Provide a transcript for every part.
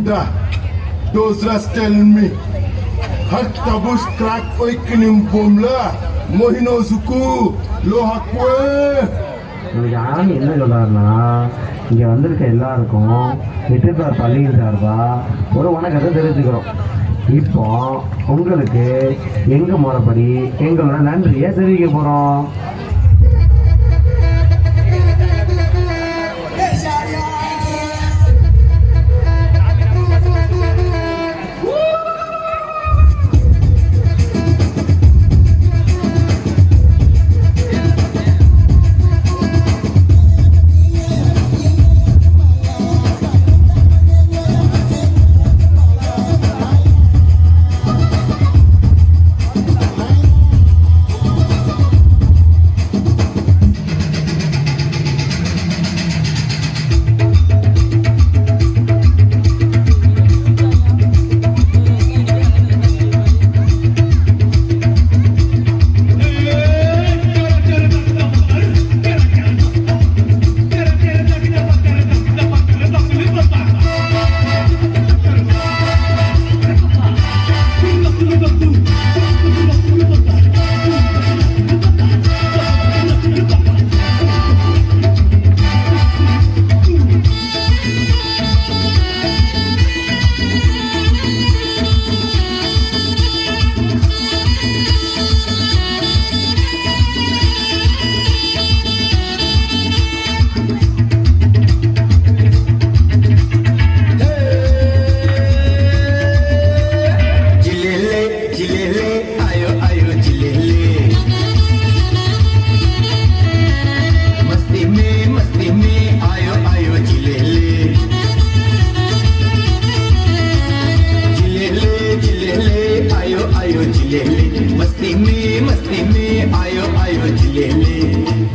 Linda, those just tell me. Hatta bush crack oikenim bomla, mohino zuku, lohakwe. உங்களுக்கு ஆணி என்ன சொல்றாருன்னா, இங்கே வந்திருக்க எல்லாருக்கும் வெற்றிப்பார் பள்ளியின் சார்பா ஒரு வணக்கத்தை தெரிவிச்சுக்கிறோம். இப்போ உங்களுக்கு எங்க முறைப்படி எங்களோட நன்றியை தெரிவிக்க போறோம்.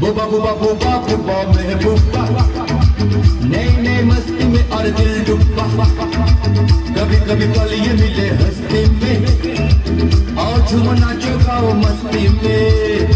बुबा बुबा बुबा बुबा महबूबा नई नई मस्ती में और दिल डूबा कभी कभी पल ये मिले हस्ती में और झूम नाचो गाओ मस्ती में